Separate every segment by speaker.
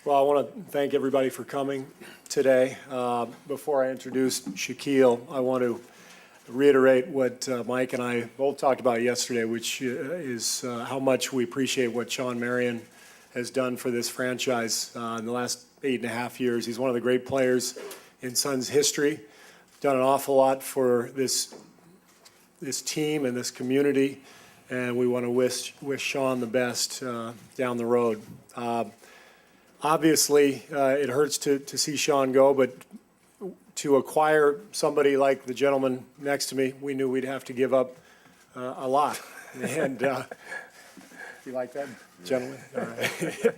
Speaker 1: Well, I want to thank everybody for coming today. Before I introduce Shaquille, I want to reiterate what Mike and I both talked about yesterday, which is how much we appreciate what Sean Marion has done for this franchise in the last 8.5 years. He's one of the great players in Suns history, done an awful lot for this team and this community, and we want to wish Sean the best down the road. Obviously, it hurts to see Sean go, but to acquire somebody like the gentleman next to me, we knew we'd have to give up a lot. And you like that, gentlemen? All right.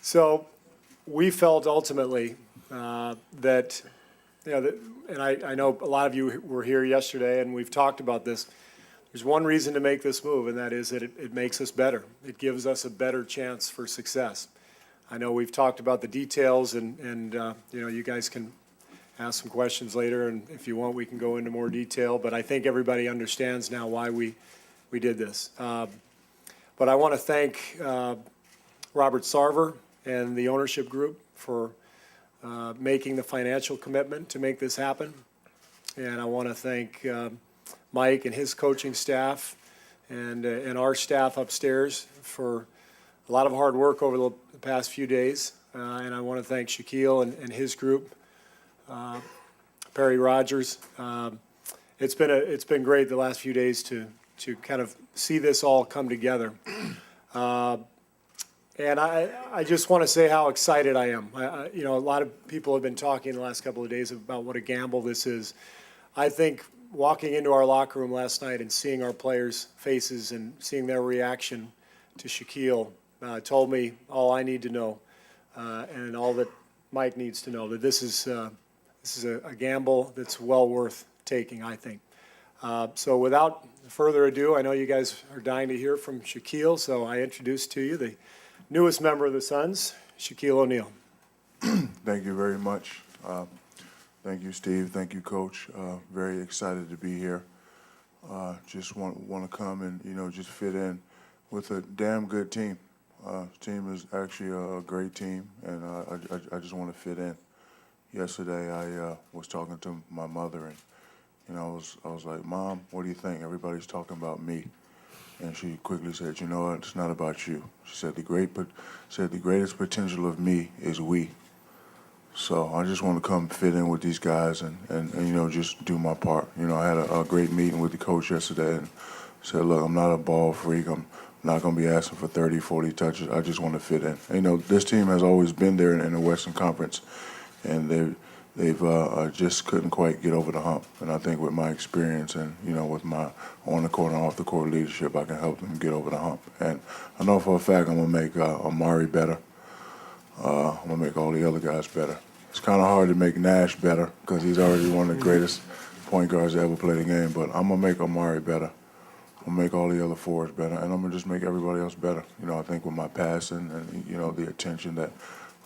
Speaker 1: So we felt ultimately that, and I know a lot of you were here yesterday, and we've talked about this. There's one reason to make this move, and that is that it makes us better. It gives us a better chance for success. I know we've talked about the details, and you guys can ask some questions later, and if you want, we can go into more detail. But I think everybody understands now why we did this. But I want to thank Robert Sarver and the ownership group for making the financial commitment to make this happen. And I want to thank Mike and his coaching staff and our staff upstairs for a lot of hard work over the past few days. And I want to thank Shaquille and his group, Perry Rogers. It's been great the last few days to kind of see this all come together. And I just want to say how excited I am. A lot of people have been talking the last couple of days about what a gamble this is. I think walking into our locker room last night and seeing our players' faces and seeing their reaction to Shaquille told me all I need to know, and all that Mike needs to know, that this is a gamble that's well worth taking, I think. So without further ado, I know you guys are dying to hear from Shaquille, so I introduce to you the newest member of the Suns, Shaquille O'Neal.
Speaker 2: Thank you very much. Thank you, Steve. Thank you, Coach. Very excited to be here. Just want to come and just fit in with a damn good team. Team is actually a great team, and I just want to fit in. Yesterday, I was talking to my mother, and I was like, "Mom, what do you think? Everybody's talking about me." And she quickly said, "You know what? It's not about you." She said, the greatest potential of me is we. So I just want to come fit in with these guys and just do my part. I had a great meeting with the coach yesterday and said, "Look, I'm not a ball freak. I'm not going to be asking for 30, 40 touches. I just want to fit in." This team has always been there in the Western Conference, and they've just couldn't quite get over the hump. And I think with my experience and, with my on-the-court and off-the-court leadership, I can help them get over the hump. And I know for a fact I'm going to make Amari better. I'm going to make all the other guys better. It's kind of hard to make Nash better because he's already one of the greatest point guards to ever play the game. But I'm going to make Amari better. I'm going to make all the other fours better. And I'm going to just make everybody else better. I think with my passing and, the attention that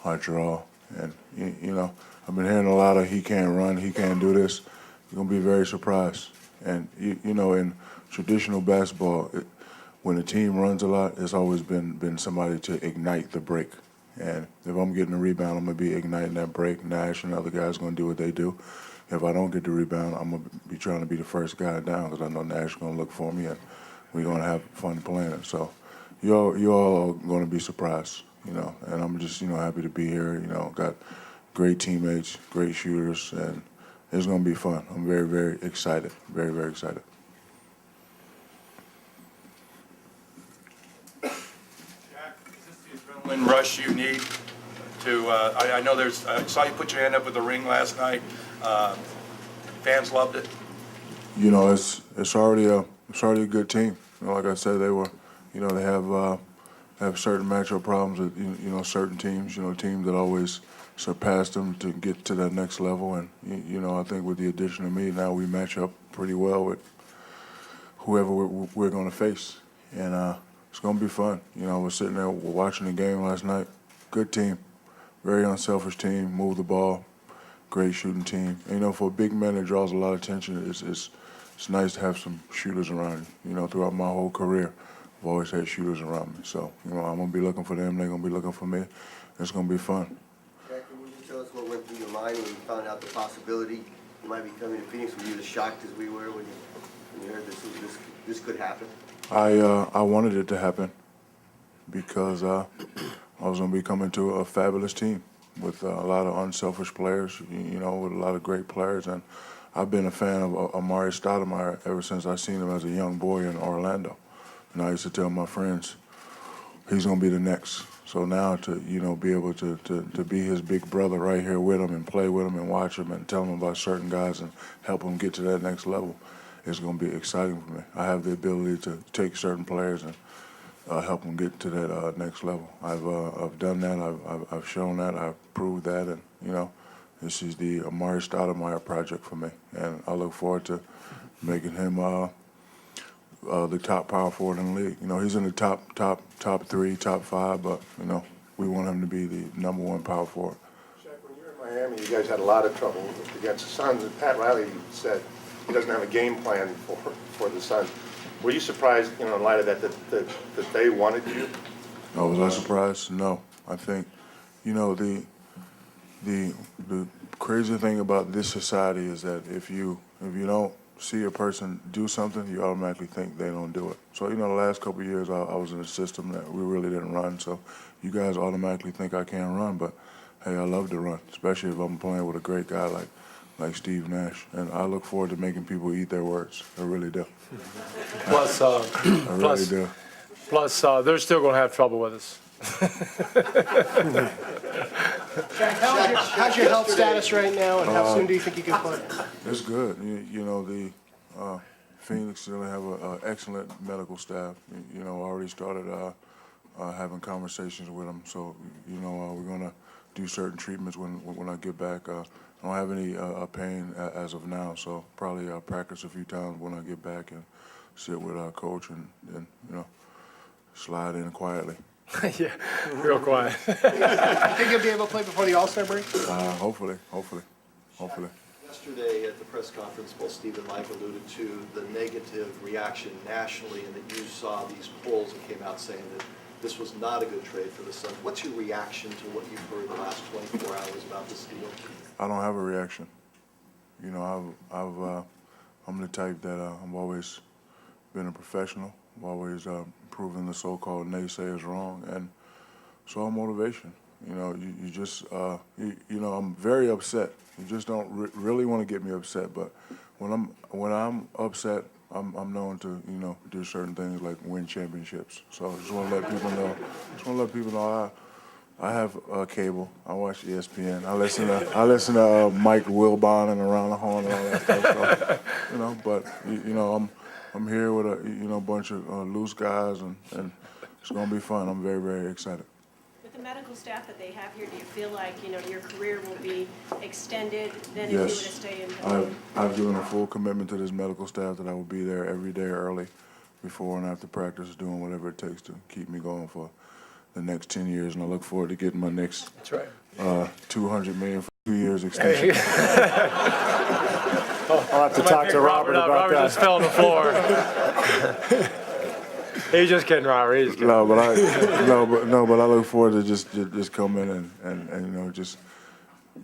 Speaker 2: I draw. And, I've been hearing a lot of he can't run, he can't do this. You're going to be very surprised. And, in traditional basketball, when a team runs a lot, it's always been somebody to ignite the break. And if I'm getting a rebound, I'm going to be igniting that break. Nash and other guys are going to do what they do. If I don't get the rebound, I'm going to be trying to be the first guy down because I know Nash is going to look for me and we're going to have fun playing it. So you all are going to be surprised, and I'm just, happy to be here. Got great teammates, great shooters, and it's going to be fun. I'm very, very excited, very, very excited.
Speaker 3: Jack, is this the adrenaline rush you need to, I know I saw you put your hand up with the ring last night. Fans loved it.
Speaker 2: It's already a good team. Like I said, they were, they have certain matchup problems with, certain teams, teams that always surpass them to get to that next level. And, I think with the addition of me, now we match up pretty well with whoever we're going to face. And it's going to be fun. I was sitting there watching the game last night. Good team. Very unselfish team. Move the ball. Great shooting team. And, for a big man that draws a lot of attention, it's nice to have some shooters around you. Throughout my whole career, I've always had shooters around me. So, I'm going to be looking for them. They're going to be looking for me. it's going to be fun.
Speaker 4: Jack, can you tell us what went through your mind when you found out the possibility you might be coming to Phoenix? Were you as shocked as we were when you heard this could happen?
Speaker 2: I wanted it to happen because I was going to be coming to a fabulous team with a lot of unselfish players, you know, with a lot of great players. And I've been a fan of Amari Stoudemire ever since I seen him as a young boy in Orlando. And I used to tell my friends, he's going to be the next. So now to, you know, be able to be his big brother right here with him and play with him and watch him and tell him about certain guys and help him get to that next level is going to be exciting for me. I have the ability to take certain players and help them get to that next level. I've done that. I've shown that. I've proved that. And, you know, this is the Amari Stoudemire project for me. And I look forward to making him the top power forward in the league. You know, he's in the top 3, top 5, but, you know, we want him to be the #1 power forward.
Speaker 5: Shaq, when you were in Miami, you guys had a lot of trouble against the Suns, and Pat Riley said he doesn't have a game plan for the Suns. Were you surprised, you know, in light of that they wanted you?
Speaker 2: Oh, was I surprised? No. I think, you know, the crazy thing about this society is that if you don't see a person do something, you automatically think they don't do it. So, you know, the last couple of years I was in a system that we really didn't run, so you guys automatically think I can't run, but hey, I love to run, especially if I'm playing with a great guy like Steve Nash. And I look forward to making people eat their words. I really do.
Speaker 6: Plus,
Speaker 2: I really do.
Speaker 6: they're still going to have trouble with us.
Speaker 7: Jack, how's your health status right now, and how soon do you think you can play?
Speaker 2: It's good. You know, the Phoenix really have an excellent medical staff. You know, I already started having conversations with them. So, you know, we're going to do certain treatments when I get back. I don't have any pain as of now, so probably I'll practice a few times when I get back and sit with our coach and you know, slide in quietly.
Speaker 6: Yeah, real quiet.
Speaker 7: You think you'll be able to play before the All-Star break?
Speaker 2: Hopefully.
Speaker 8: Yesterday at the press conference, both Steve and Mike alluded to the negative reaction nationally, and that you saw these polls that came out saying that this was not a good trade for the Suns. What's your reaction to what you've heard the last 24 hours about this deal?
Speaker 2: I don't have a reaction. You know, I'm the type that I've always been a professional. I've always proven the so-called naysayers wrong, and so I'm motivation. You know, you just, you know, I'm very upset. You just don't really want to get me upset, but when I'm upset, I'm known to, you know, do certain things like win championships. So I just want to let people know. I have cable. I watch ESPN. I listen to Mike Wilbon and Around the Horn and all that stuff. So, you know, but you know, I'm here with a bunch of loose guys, and it's gonna be fun. I'm very, very excited.
Speaker 9: With the medical staff that they have here, do you feel like, you know, your career will be extended than if you were to
Speaker 2: Yes,
Speaker 9: stay in?
Speaker 2: I've given a full commitment to this medical staff that I will be there every day early, before and after practice, doing whatever it takes to keep me going for the next 10 years, and I look forward to getting my next
Speaker 6: That's right.
Speaker 2: $200 million for 2 years extension.
Speaker 1: I'll have to talk to Robert about
Speaker 6: Robert
Speaker 1: that.
Speaker 6: just fell on the floor. He's just kidding, Robert. He's kidding.
Speaker 2: No, but I look forward to just coming and you know, just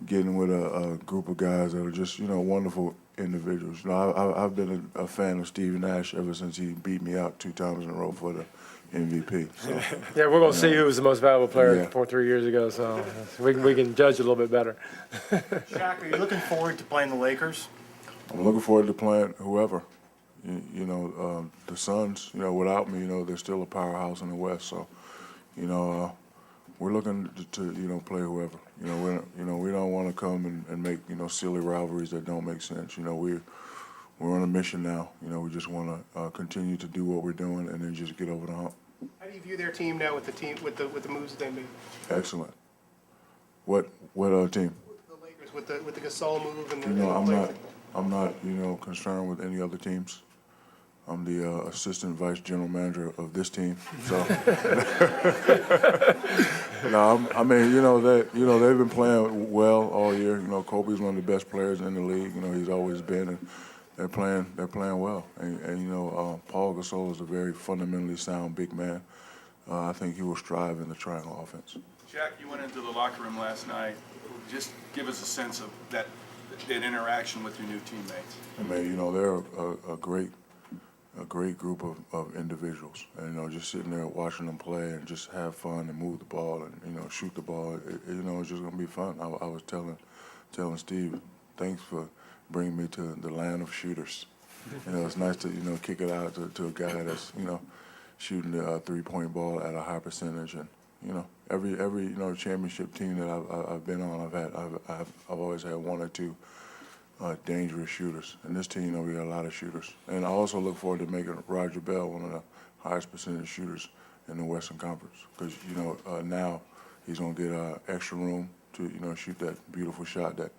Speaker 2: getting with a group of guys that are just, you know, wonderful individuals. You know, I've been a fan of Steve Nash ever since he beat me out 2 times in a row for the MVP. So,
Speaker 6: Yeah, we're going to see who was the most valuable player
Speaker 2: Yeah.
Speaker 6: 3 years ago, so we can judge a little bit better.
Speaker 7: Shaq, are you looking forward to playing the Lakers?
Speaker 2: I'm looking forward to playing whoever. You know, the Suns, you know, without me, you know, they're still a powerhouse in the West. So, you know, we're looking to you know, play whoever. You know, we don't want to come and make, you know, silly rivalries that don't make sense. You know, we're on a mission now. You know, we just want to continue to do what we're doing and then just get over the hump.
Speaker 7: How do you view their team now with the moves that they made?
Speaker 2: Excellent. What other team?
Speaker 7: The Lakers with the Gasol move and the
Speaker 2: You know,
Speaker 7: players.
Speaker 2: I'm not, you know, concerned with any other teams. I'm the assistant vice general manager of this team. So, no, I mean, you know, they've been playing well all year. You know, Kobe's one of the best players in the league. You know, he's always been, and they're playing well. And you know, Paul Gasol is a very fundamentally sound big man. I think he will strive in the triangle offense.
Speaker 3: Jack, you went into the locker room last night. Just give us a sense of that interaction with your new teammates.
Speaker 2: I mean, you know, they're a great group of individuals. And, you know, just sitting there watching them play and just have fun and move the ball and, you know, shoot the ball, you know, it's just going to be fun. I was telling Steve, thanks for bringing me to the land of shooters. You know, it's nice to, you know, kick it out to a guy that's, you know, shooting the three-point ball at a high percentage. And, you know, every you know, championship team that I've been on, I've always had one or two dangerous shooters. And this team, you know, we got a lot of shooters. And I also look forward to making Roger Bell one of the highest percentage shooters in the Western Conference. Because, you know, now he's going to get extra room to, you know, shoot that beautiful shot that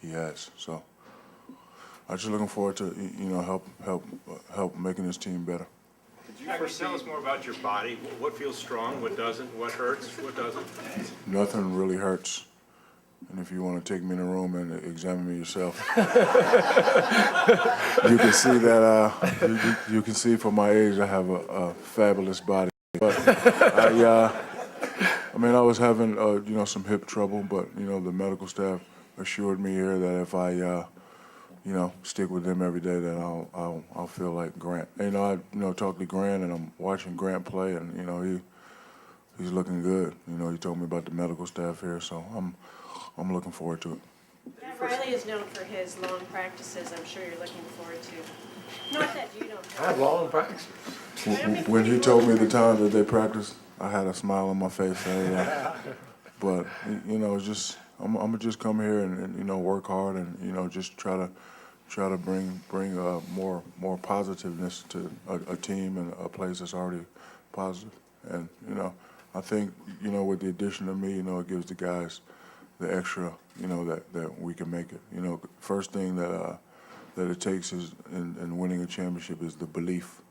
Speaker 2: he has. So I'm just looking forward to, you know, help making this team better.
Speaker 10: Can you tell us more about your body? What feels strong, what doesn't, what hurts, what doesn't?
Speaker 2: Nothing really hurts. And if you want to take me in a room and examine me yourself, you can see that you can see from my age I have a fabulous body. But I mean, I was having you know, some hip trouble, but you know, the medical staff assured me here that if I you know, stick with them every day, then I'll feel like Grant. And, you know, I talked to Grant, and I'm watching Grant play, and you know, he's looking good. You know, he told me about the medical staff here, so I'm looking forward to it.
Speaker 9: Matt Riley is known for his long practices. I'm sure you're looking forward to. Not that you don't
Speaker 6: I have long practices.
Speaker 2: When he told me the time that they practiced, I had a smile on my face. But you know, just I'm gonna just come here and you know, work hard and you know, just try to bring more positiveness to a team and a place that's already positive. And you know, I think, you know, with the addition of me, you know, it gives the guys the extra, you know, that we can make it. You know, first thing that it takes is in winning a championship is the belief.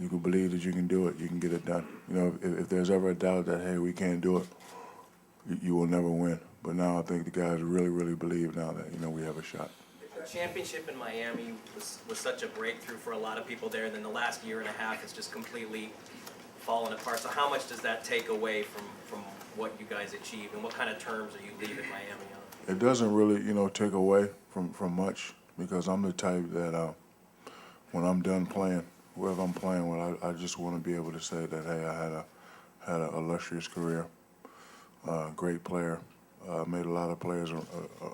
Speaker 2: You can believe that you can do it, you can get it done. You know, if there's ever a doubt that, hey, we can't do it, you will never win. But now I think the guys really believe now that, you know, we have a shot.
Speaker 11: The championship in Miami was such a breakthrough for a lot of people there, and then the last year and a half has just completely fallen apart. So how much does that take away from what you guys achieved, and what kind of terms are you leaving Miami on?
Speaker 2: It doesn't really, you know, take away from much, because I'm the type that when I'm done playing, whoever I'm playing with, I just want to be able to say that, hey, I had a illustrious career, great player, made a lot of players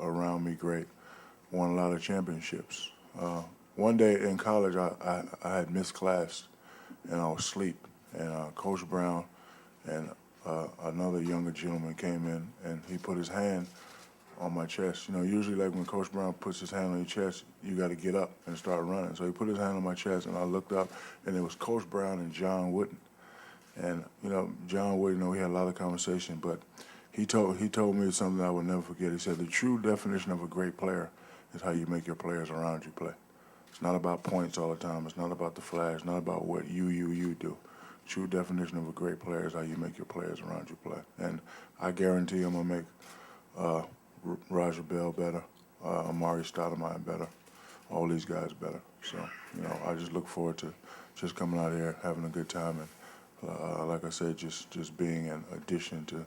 Speaker 2: around me great, won a lot of championships. One day in college, I had missed class, and I was asleep, and Coach Brown and another younger gentleman came in, and he put his hand on my chest. You know, usually like when Coach Brown puts his hand on your chest, you got to get up and start running. So he put his hand on my chest, and I looked up, and it was Coach Brown and John Wooden. And, you know, John Wooden, you know, we had a lot of conversation, but he told me something I will never forget. He said, the true definition of a great player is how you make your players around you play. It's not about points all the time. It's not about the flash. It's not about what you do. True definition of a great player is how you make your players around you play. And I guarantee I'm going to make Roger Bell better, Amari Stoudemire better, all these guys better. So, you know, I just look forward to just coming out here, having a good time, and like I said, just being an addition to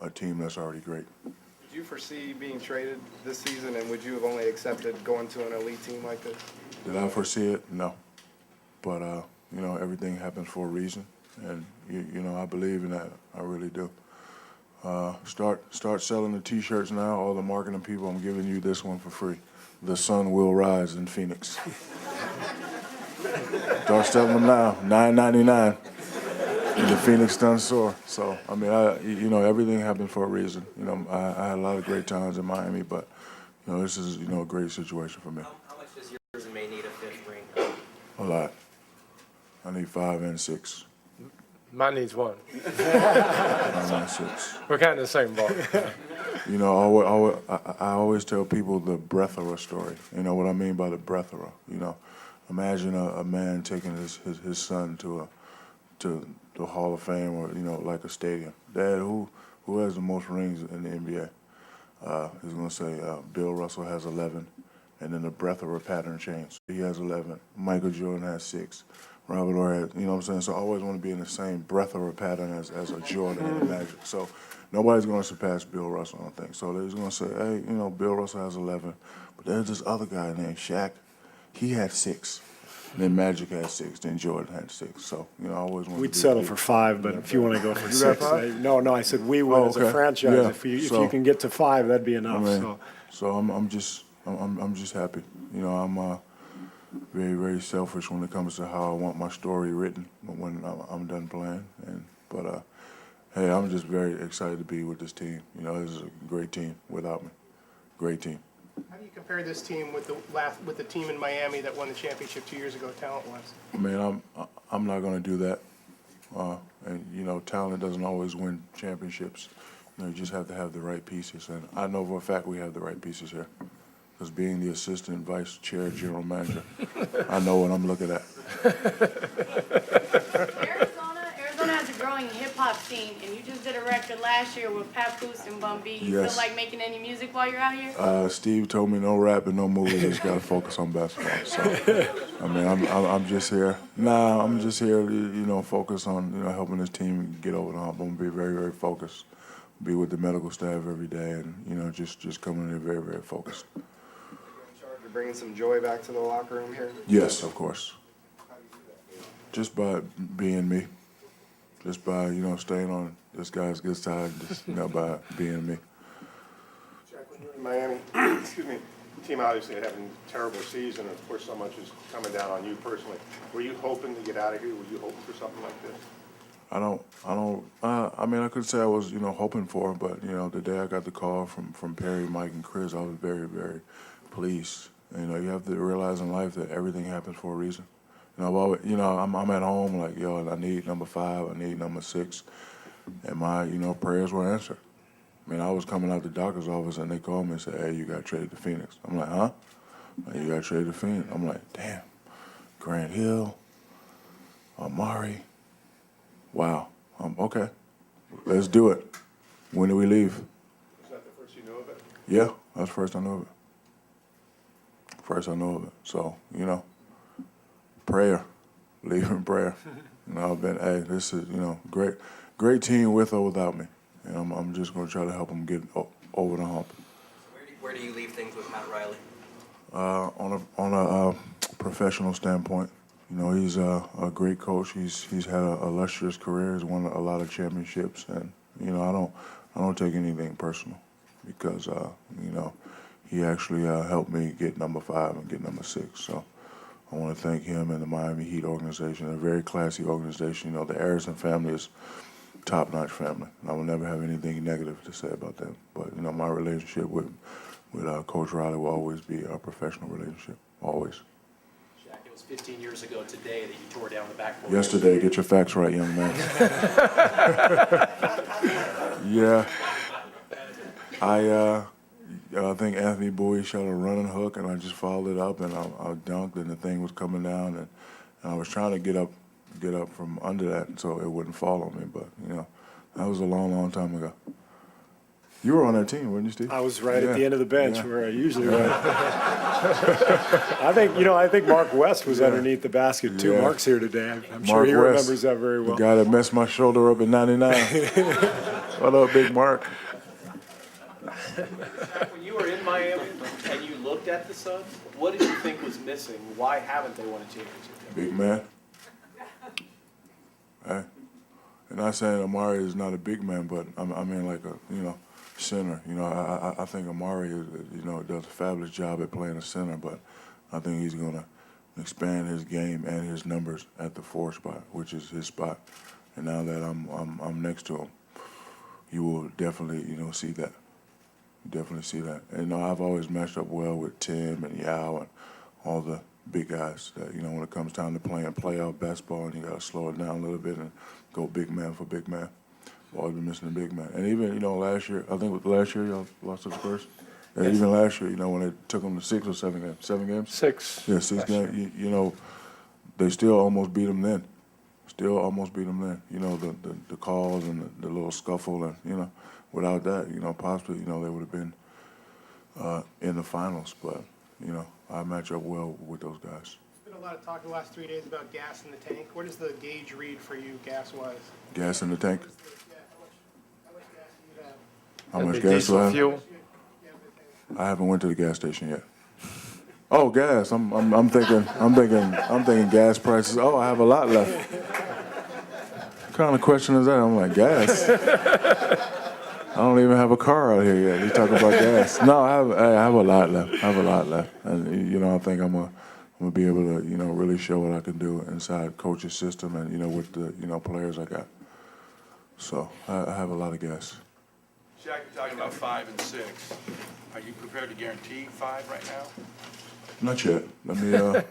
Speaker 2: a team that's already great.
Speaker 7: Did you foresee being traded this season, and would you have only accepted going to an elite team like this?
Speaker 2: Did I foresee it? No. But, you know, everything happens for a reason, and, you know, I believe in that. I really do. Start selling the T-shirts now. All the marketing people, I'm giving you this one for free. The sun will rise in Phoenix. Start selling them now, $9.99. The Phoenix done soar. So, I mean, you know, everything happened for a reason. You know, I had a lot of great times in Miami, but, you know, this is, you know, a great situation for me.
Speaker 11: How much does your resume need a fifth ring?
Speaker 2: A lot. I need 5 and 6.
Speaker 6: Mine needs one.
Speaker 2: 5 and 6.
Speaker 6: We're kind of in the same boat.
Speaker 2: You know, I always tell people the breathera story. You know what I mean by the breathera? You know, imagine a man taking his son to the Hall of Fame, or, you know, like a stadium. Dad, who has the most rings in the NBA? He's going to say Bill Russell has 11, and then the breathera pattern changes. He has 11. Michael Jordan has 6. Robert Orr had, you know what I'm saying? So I always want to be in the same breath of a pattern as a Jordan and a Magic. So nobody's going to surpass Bill Russell, I don't think. So they're just going to say, hey, you know, Bill Russell has 11, but there's this other guy named Shaq. He had 6. Then Magic had 6. Then Jordan had 6. So, you know, I always want
Speaker 1: We'd
Speaker 2: to
Speaker 1: settle for 5, but if you want to go for
Speaker 2: You got
Speaker 1: 6.
Speaker 2: 5?
Speaker 1: No, I said we would
Speaker 2: Oh,
Speaker 1: as a
Speaker 2: okay.
Speaker 1: franchise.
Speaker 2: Yeah.
Speaker 1: If you
Speaker 2: So-
Speaker 1: can get to 5, that'd be enough.
Speaker 2: I mean,
Speaker 1: So
Speaker 2: so I'm just happy. You know, I'm very, very selfish when it comes to how I want my story written when I'm done playing. But hey, I'm just very excited to be with this team. You know, this is a great team without me. Great team.
Speaker 12: How do you compare this team with the team in Miami that won the championship 2 years ago, talent-wise?
Speaker 2: I mean, I'm not going to do that. And you know, talent doesn't always win championships. You know, you just have to have the right pieces. And I know for a fact we have the right pieces here. Because being the assistant vice chair general manager, I know what I'm looking at.
Speaker 13: Arizona has a growing hip-hop scene, and you just did a record last year with Papoose and Bun B. You
Speaker 2: Yes.
Speaker 13: feel like making any music while you're out here?
Speaker 2: Steve told me no rap and no movies. Just got to focus on basketball. So, I mean, I'm just here. Nah, I'm just here to, you know, focus on, you know, helping this team get over the hump. I'm gonna be very, very focused. Be with the medical staff every day, and you know, just coming in here very, very focused.
Speaker 7: In charge of bringing some joy back to the locker room here?
Speaker 2: Yes, of course. Just by being me. Just by, you know, staying on this guy's good side. Just, you know, by being me.
Speaker 5: Jack, when you were in Miami, excuse me, the team obviously having a terrible season, and of course so much is coming down on you personally. Were you hoping to get out of here? Were you hoping for something like this?
Speaker 2: I mean, I could say I was, you know, hoping for it, but, you know, the day I got the call from Perry, Mike, and Chris, I was very, very pleased. You know, you have to realize in life that everything happens for a reason. You know, I've always, you know, I'm at home like, yo, I need number 5, I need number 6, and my, you know, prayers were answered. I mean, I was coming out the doctor's office, and they called me and said, hey, you got traded to Phoenix. I'm like, huh? Like, you got traded to Phoenix. I'm like, damn, Grant Hill, Amari. Wow. Okay. Let's do it. When do we leave?
Speaker 5: Was that the first you knew of it?
Speaker 2: Yeah, that's the first I know of it. First I know of it. So, you know, prayer. Leave in prayer. You know, I've been, hey, this is, you know, great team with or without me. And I'm just going to try to help them get over the hump.
Speaker 11: Where do you leave things with Pat Riley?
Speaker 2: On a professional standpoint, you know, he's a great coach. He's had a illustrious career. He's won a lot of championships, and you know, I don't take anything personal because you know, he actually helped me get number 5 and get number 6. So I want to thank him and the Miami Heat organization, a very classy organization. You know, the Harrison family is top-notch family, and I will never have anything negative to say about them. But you know, my relationship with Coach Riley will always be a professional relationship, always.
Speaker 14: Shaq, it was 15 years ago today that you tore down the backboard.
Speaker 2: Yesterday, get your facts right, young man. Yeah. I think Anthony Bowie shot a running hook, and I just followed it up, and I dunked, and the thing was coming down, and I was trying to get up from under that so it wouldn't fall on me. But you know, that was a long, long time ago. You were on that team, weren't you, Steve?
Speaker 1: I was right at the
Speaker 2: Yeah.
Speaker 1: end of the bench
Speaker 2: Yeah.
Speaker 1: where I usually run. I think Mark West was underneath the basket too.
Speaker 2: Yeah.
Speaker 1: Mark's here today. I'm sure
Speaker 2: Mark
Speaker 1: he
Speaker 2: West,
Speaker 1: remembers that very well.
Speaker 2: The guy that messed my shoulder up in '99. What up, Big Mark?
Speaker 14: Shaq, when you were in Miami and you looked at the Suns, what did you think was missing? Why haven't they won a championship yet?
Speaker 2: Big man. Hey, and not saying Amari is not a big man, but I mean like a, you know, center. You know, I think Amari, you know, does a fabulous job at playing a center, but I think he's going to expand his game and his numbers at the 4 spot, which is his spot. And now that I'm next to him, you will definitely, you know, see that. Definitely see that. And, you know, I've always matched up well with Tim and Yao and all the big guys that, you know, when it comes time to playing playoff basketball and you got to slow it down a little bit and go big man for big man. I've always been missing a big man. And even, you know, last year, I think last year y'all lost to the Spurs. And
Speaker 6: Yes.
Speaker 2: even last year, you know, when it took them to 6 or 7 games. 7 games?
Speaker 6: 6.
Speaker 2: Yeah, 6 games. You know, they still almost beat them then. Still almost beat them then. You know, the calls and the little scuffle and, you know, without that, you know, possibly, you know, they would have been in the finals. But, you know, I match up well with those guys.
Speaker 12: It's been been a lot of talk the last 3 days about gas in the tank. What does the gauge read for you gas-wise?
Speaker 2: Gas in the tank?
Speaker 12: How much gas do you have?
Speaker 2: How much
Speaker 6: Be
Speaker 2: gas do
Speaker 6: diesel
Speaker 2: I have?
Speaker 6: fuel.
Speaker 2: I haven't went to the gas station yet. Oh, gas. I'm thinking gas prices. Oh, I have a lot left. What kind of question is that? I'm like, gas? I don't even have a car out here yet. You talking about gas? No, I have a lot left. I have a lot left, and I think I'm gonna be able to really show what I can do inside coach's system and with the players I got. So I have a lot of gas.
Speaker 3: Shaq, you're talking about 5 and 6. Are you prepared to guarantee 5 right now?
Speaker 2: Not yet. Let me get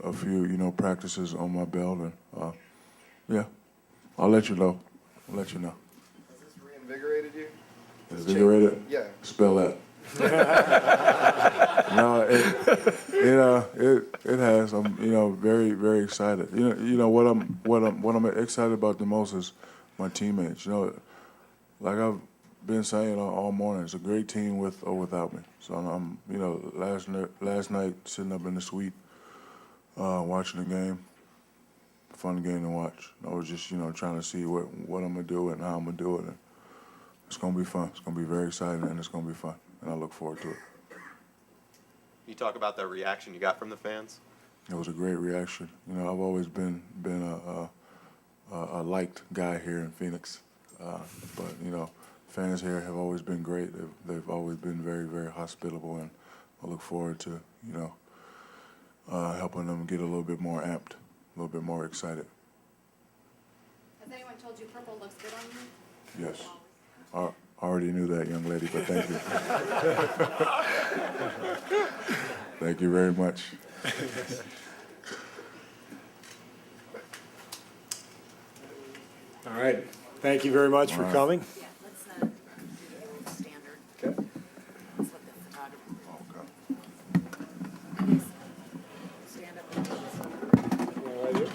Speaker 2: a few practices on my belt, and yeah, I'll let you know. I'll let you know.
Speaker 7: Has this reinvigorated you?
Speaker 2: Invigorated?
Speaker 7: Yeah.
Speaker 2: Spell that. No, it has. I'm very very excited. What I'm excited about the most is my teammates. Like I've been saying all morning, it's a great team with or without me. So I'm last night sitting up in the suite watching the game. Fun game to watch. I was just trying to see what I'm gonna do and how I'm gonna do it. And it's gonna be fun. It's gonna be very exciting and it's gonna be fun. And I look forward to it.
Speaker 15: You talk about the reaction you got from the fans?
Speaker 2: It was a great reaction. I've always been a liked guy here in Phoenix, but fans here have always been great. They've always been very very hospitable, and I look forward to helping them get a little bit more amped, a little bit more excited.
Speaker 13: Has anyone told you purple looks good on you?
Speaker 2: Yes. I already knew that, young lady, but thank you. Thank you very much.
Speaker 1: All right. Thank you very much for coming.
Speaker 13: Yeah, let's do the old standard.
Speaker 7: Okay.
Speaker 13: That's what the photographer. Stand up.
Speaker 6: Right here,